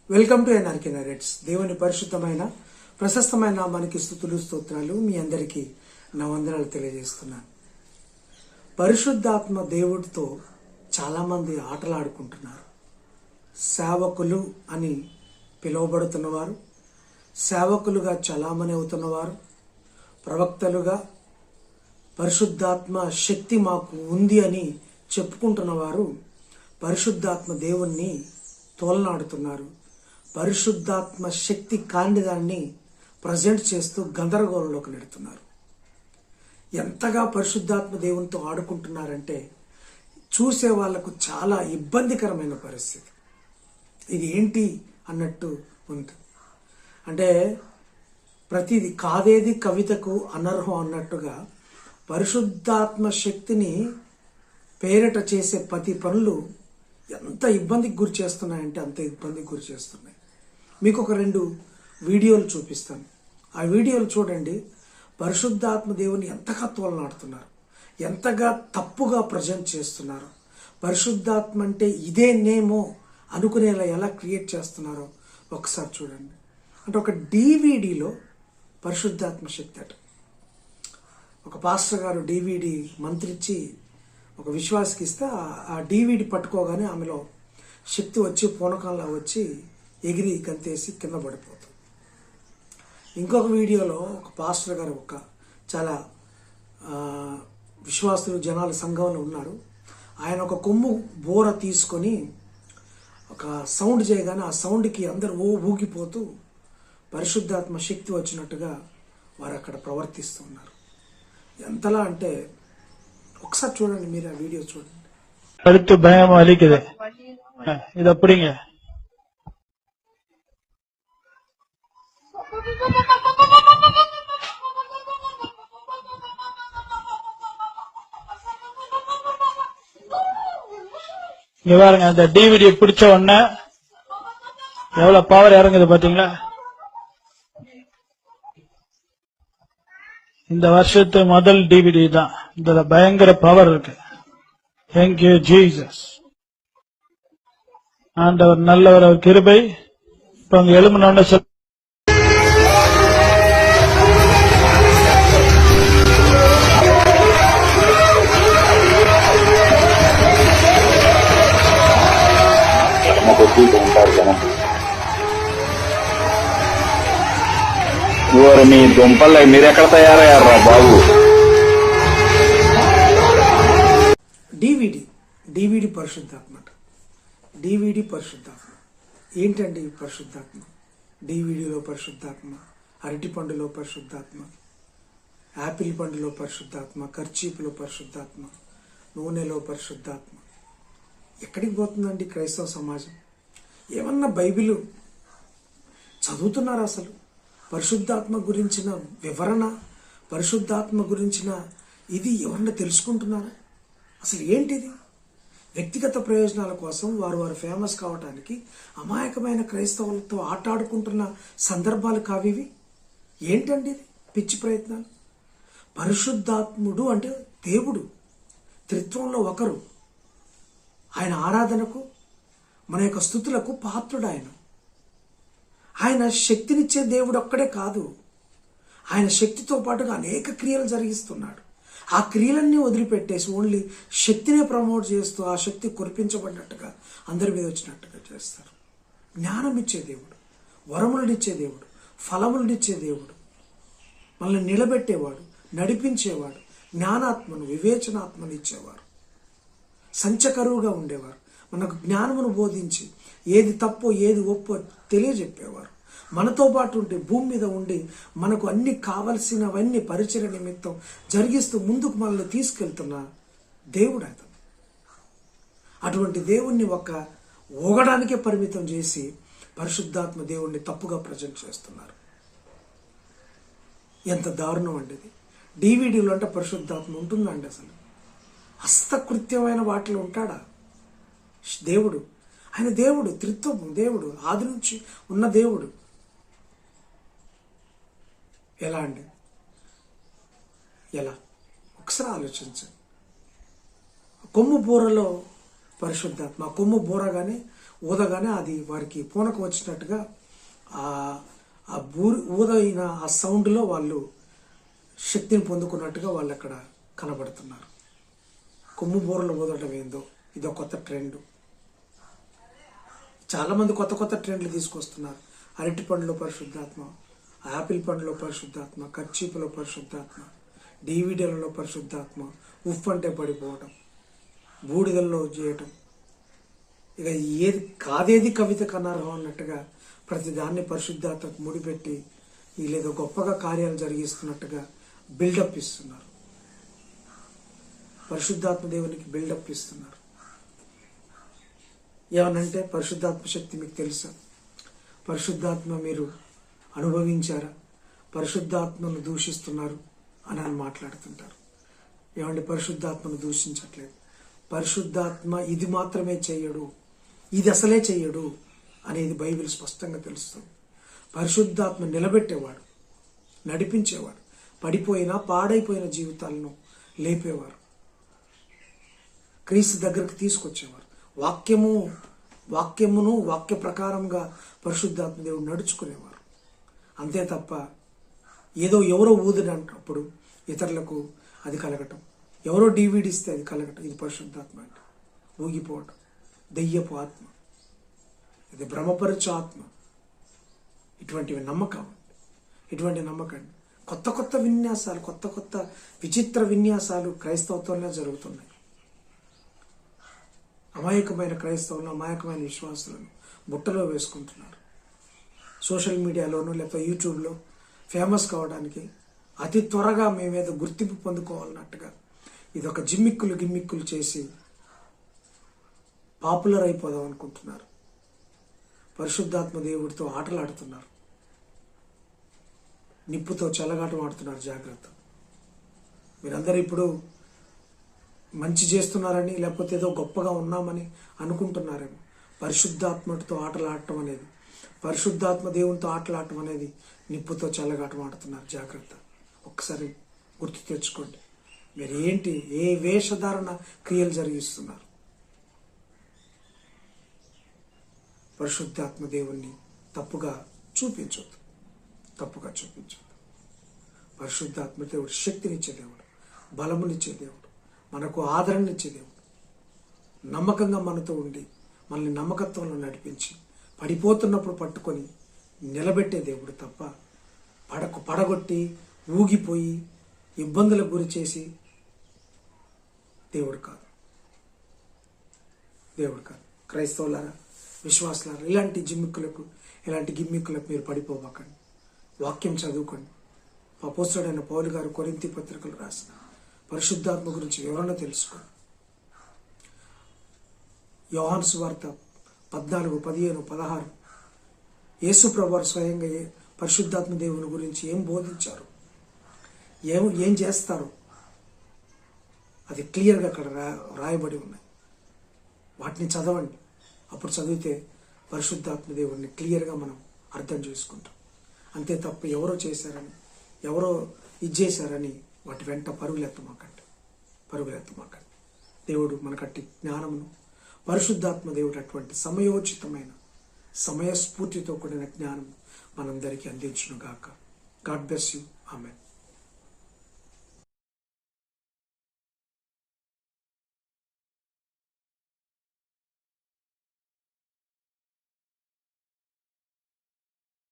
Welcome to NRK narrates. దేవుని పరిశుద్ధమైన ప్రశస్తమైన నామానికి స్తుతులు స్తోత్రాలు. మీ అందరికీ నా వందనాలు తెలియజేస్తున్నాను. పరిశుద్ధాత్మ దేవుడితో చాలామంది ఆటలాడుకుంటున్నారు. సేవకులు అని పిలువబడుతున్నవారు, సేవకులుగా చలామణి అవుతున్నవారు, ప్రవక్తలుగా పరిశుద్ధాత్మ శక్తి మాకు ఉంది అని చెప్పుకుంటున్నవారు పరిశుద్ధాత్మ దేవుణ్ణి తోలనాడుతున్నారు. పరిశుద్ధాత్మ శక్తి కాని దాన్ని ప్రజెంట్ చేస్తూ గందరగోళంలోకి నెడుతున్నారు. ఎంతగా పరిశుద్ధాత్మ దేవునితో ఆడుకుంటున్నారంటే చూసే వాళ్లకు చాలా ఇబ్బందికరమైన పరిస్థితి. ఇది ఏంటి అన్నట్టు ఉంది. అంటే ప్రతిది కాదేది కవితకు అనర్హం అన్నట్టుగా పరిశుద్ధాత్మ శక్తిని పేరిట చేసే ప్రతి పనులు ఎంత ఇబ్బందికి గురి చేస్తున్నాయంటే అంత ఇబ్బందికి గురి చేస్తున్నాయి. మీకు ఒక 2 వీడియోలు చూపిస్తాను. ఆ వీడియోలు చూడండి. పరిశుద్ధాత్మ దేవుని ఎంతగా తోలనాడుతున్నారు, ఎంతగా తప్పుగా ప్రజెంట్ చేస్తున్నారు, పరిశుద్ధాత్మ అంటే ఇదేనేమో అనుకునేలా ఎలా క్రియేట్ చేస్తున్నారో ఒకసారి చూడండి. అంటే ఒక డివిడిలో పరిశుద్ధాత్మ శక్తి అట. ఒక పాస్టర్ గారు డివిడి మంత్రిచ్చి ఒక విశ్వాసకి ఇస్తే ఆ డివిడి పట్టుకోగానే ఆమెలో శక్తి వచ్చి పూనకంలా వచ్చి ఎగిరి గంతేసి కింద పడిపోతుంది. ఇంకొక వీడియోలో ఒక పాస్టర్ గారు ఒక చాలా విశ్వాసులు జనాల సంఘంలో ఉన్నారు. ఆయన ఒక కొమ్ము బోర తీసుకొని ఒక సౌండ్ చేయగానే ఆ సౌండ్కి అందరూ ఊగిపోతూ పరిశుద్ధాత్మ శక్తి వచ్చినట్టుగా వారు అక్కడ ప్రవర్తిస్తూ ఉన్నారు. ఎంతలా అంటే ఒకసారి చూడండి, మీరు ఆ వీడియో చూడండి. அடுத்து பயமா அளிக்குது. இது அப்படிங்க இங்க பாருங்க, அந்த டிவிடி பிடிச்ச உடனே எவ்வளவு பவர் இறங்குது பாத்தீங்களா? இந்த வருஷத்து முதல் டிவிடி தான். இதுல பயங்கர பவர் இருக்கு. Thank you Jesus. ஆண்டவர் நல்லவர், அவர் கிருபை. இப்ப அங்க எழுமனோட మీ దుంపల్లో మీరెక్కడ తయారయ్యారా బాబు? డివిడి పరిశుద్ధాత్మ. డివిడి పరిశుద్ధాత్మ ఏంటండి? పరిశుద్ధాత్మ డివిడిలో పరిశుద్ధాత్మ, అరటి పండులో పరిశుద్ధాత్మ, యాపిల్ పండులో పరిశుద్ధాత్మ, కర్చీపులో పరిశుద్ధాత్మ, నూనెలో పరిశుద్ధాత్మ. ఎక్కడికి పోతుందండి క్రైస్తవ సమాజం? ఏమన్నా బైబిల్ చదువుతున్నారు? అసలు పరిశుద్ధాత్మ గురించిన వివరణ, పరిశుద్ధాత్మ గురించిన ఇది ఎవరన్నా తెలుసుకుంటున్నారా? అసలు ఏంటిది? వ్యక్తిగత ప్రయోజనాల కోసం వారు ఫేమస్ కావడానికి అమాయకమైన క్రైస్తవులతో ఆటాడుకుంటున్న సందర్భాలు కావివి. ఏంటండి ఇది? పిచ్చి ప్రయత్నాలు. పరిశుద్ధాత్ముడు అంటే దేవుడు, త్రిత్వంలో ఒకరు. ఆయన ఆరాధనకు, మన యొక్క స్తుతులకు పాత్రుడు. ఆయన శక్తినిచ్చే దేవుడు ఒక్కడే కాదు, ఆయన శక్తితో పాటుగా అనేక క్రియలు జరిగిస్తున్నాడు. ఆ క్రియలన్నీ వదిలిపెట్టేసి ఓన్లీ శక్తినే ప్రమోట్ చేస్తూ ఆ శక్తి కురిపించబడినట్టుగా అందరి మీద వచ్చినట్టుగా చేస్తారు. జ్ఞానం ఇచ్చే దేవుడు, వరములనిచ్చే దేవుడు, ఫలములనిచ్చే దేవుడు, మనల్ని నిలబెట్టేవాడు, నడిపించేవాడు, జ్ఞానాత్మను వివేచనాత్మను ఇచ్చేవారు, సంచకరువుగా ఉండేవారు, మనకు జ్ఞానమును బోధించి ఏది తప్పో ఏది ఒప్పో తెలియజెప్పేవారు, మనతో పాటు ఉండి భూమి మీద ఉండి మనకు అన్ని కావలసినవన్నీ పరిచయ నిమిత్తం జరిగిస్తూ ముందుకు మనల్ని తీసుకెళ్తున్న దేవుడు అతను. అటువంటి దేవుణ్ణి ఒక ఊగడానికే పరిమితం చేసి పరిశుద్ధాత్మ దేవుణ్ణి తప్పుగా ప్రజెంట్ చేస్తున్నారు. ఎంత దారుణం అండి ఇది. డివిడీలో అంటే పరిశుద్ధాత్మ ఉంటుందండి? అసలు హస్తకృత్యమైన వాటిలో ఉంటాడా దేవుడు? ఆయన దేవుడు, త్రిత్వం దేవుడు, ఆది నుంచి ఉన్న దేవుడు. ఎలా అండి? ఎలా? ఒకసారి ఆలోచించండి. కొమ్ము బూరలో పరిశుద్ధాత్మ, కొమ్ము బూరగానే ఊదగానే అది వారికి పూనకం వచ్చినట్టుగా ఆ ఊదైన ఆ సౌండ్లో వాళ్ళు శక్తిని పొందుకున్నట్టుగా వాళ్ళు అక్కడ కనబడుతున్నారు. కొమ్ము బూరలు ఊదడం ఏందో ఇదో కొత్త ట్రెండ్. చాలామంది కొత్త కొత్త ట్రెండ్లు తీసుకొస్తున్నారు. అరటి పండులో పరిశుద్ధాత్మ, యాపిల్ పండులో పరిశుద్ధాత్మ, కర్చీపులో పరిశుద్ధాత్మ, డివిడీలలో పరిశుద్ధాత్మ, ఉఫ్ అంటే పడిపోవడం, బూడిదల్లో చేయటం, ఇక ఏది కాదేది కవిత కన్నారో అన్నట్టుగా ప్రతిదాన్ని పరిశుద్ధాత్మకు ముడిపెట్టి వీళ్ళేదో గొప్పగా కార్యాలు జరిగిస్తున్నట్టుగా బిల్డప్ ఇస్తున్నారు. పరిశుద్ధాత్మ దేవునికి బిల్డప్ ఇస్తున్నారు. ఏమనంటే పరిశుద్ధాత్మ శక్తి మీకు తెలుసా? పరిశుద్ధాత్మ మీరు అనుభవించారా? పరిశుద్ధాత్మను దూషిస్తున్నారు అని మాట్లాడుతుంటారు. ఏమంటే పరిశుద్ధాత్మను దూషించట్లేదు. పరిశుద్ధాత్మ ఇది మాత్రమే చెయ్యడు, ఇది అసలే చెయ్యడు అనేది బైబిల్ స్పష్టంగా తెలుస్తుంది. పరిశుద్ధాత్మ నిలబెట్టేవాడు, నడిపించేవాడు, పడిపోయిన పాడైపోయిన జీవితాలను లేపేవారు, క్రీస్తు దగ్గరకు తీసుకొచ్చేవారు. వాక్యమును వాక్య ప్రకారంగా పరిశుద్ధాత్మ దేవుడు నడుచుకునేవారు. అంతే తప్ప ఏదో ఎవరో ఊదినప్పుడు ఇతరులకు అది కలగటం, ఎవరో డివిడి ఇస్తే అది కలగటం, ఇది పరిశుద్ధాత్మ అంటే ఊగిపోవటం, దెయ్యపు ఆత్మ, ఇది భ్రమపరచు ఆత్మ. ఇటువంటి నమ్మకండి. కొత్త కొత్త విన్యాసాలు, కొత్త కొత్త విచిత్ర విన్యాసాలు క్రైస్తవత్వంలో జరుగుతున్నాయి. అమాయకమైన క్రైస్తవులను, అమాయకమైన విశ్వాసులను బుట్టలో వేసుకుంటున్నారు. సోషల్ మీడియాలోనూ లేకపోతే యూట్యూబ్లో ఫేమస్ కావడానికి అతి త్వరగా మేమేదో గుర్తింపు పొందుకోవాలన్నట్టుగా ఇదొక గిమ్మిక్కులు చేసి పాపులర్ అయిపోదాం అనుకుంటున్నారు. పరిశుద్ధాత్మ దేవుడితో ఆటలాడుతున్నారు, నిప్పుతో చెలగాటం ఆడుతున్నారు. జాగ్రత్త. మీరందరూ ఇప్పుడు మంచి చేస్తున్నారని లేకపోతే ఏదో గొప్పగా ఉన్నామని అనుకుంటున్నారేమో. పరిశుద్ధాత్మతో ఆటలాడటం అనేది, పరిశుద్ధాత్మ దేవునితో ఆటలాడటం అనేది నిప్పుతో చల్లగాటం ఆడుతున్నారు. జాగ్రత్త. ఒక్కసారి గుర్తు తెచ్చుకోండి. మీరు ఏంటి, ఏ వేషధారణ క్రియలు జరిగిస్తున్నారు? పరిశుద్ధాత్మ దేవుణ్ణి తప్పుగా చూపించొద్దు. పరిశుద్ధాత్మ దేవుడు శక్తినిచ్చే దేవుడు, బలమునిచ్చే దేవుడు, మనకు ఆదరణనిచ్చే దేవుడు, నమ్మకంగా మనతో ఉండి మనల్ని నమ్మకత్వంలో నడిపించి పడిపోతున్నప్పుడు పట్టుకొని నిలబెట్టే దేవుడు తప్ప పడగొట్టి ఊగిపోయి ఇబ్బందులకు గురి చేసి దేవుడు కాదు. క్రైస్తవులారా, విశ్వాసులారా, ఇలాంటి గిమ్మిక్కులకు మీరు పడిపోబాకండి. వాక్యం చదువుకోండి. అపోస్తలుడైన పౌలు గారు కొరింథీ పత్రికలు రాసిన పరిశుద్ధాత్మ గురించి వివరణ తెలుసుకోండి. యోహాను సువార్త 14, 15, 16 యేసు ప్రభువారు స్వయంగా పరిశుద్ధాత్మ దేవుని గురించి ఏం బోధించారు, ఏం చేస్తారు, అది క్లియర్గా అక్కడ రాయబడి ఉన్నాయి. వాటిని చదవండి. అప్పుడు చదివితే పరిశుద్ధాత్మ దేవుడిని క్లియర్గా మనం అర్థం చేసుకుంటాం. అంతే తప్ప ఎవరో చేశారని, ఎవరో ఇది చేశారని వాటి వెంట పరుగులెత్తమాకండి. దేవుడు మనకట్టి జ్ఞానమును, పరిశుద్ధాత్మ దేవుడు అటువంటి సమయోచితమైన సమయస్ఫూర్తితో కూడిన జ్ఞానం మనందరికీ అందించును గాక. God bless you. ఆమేన్.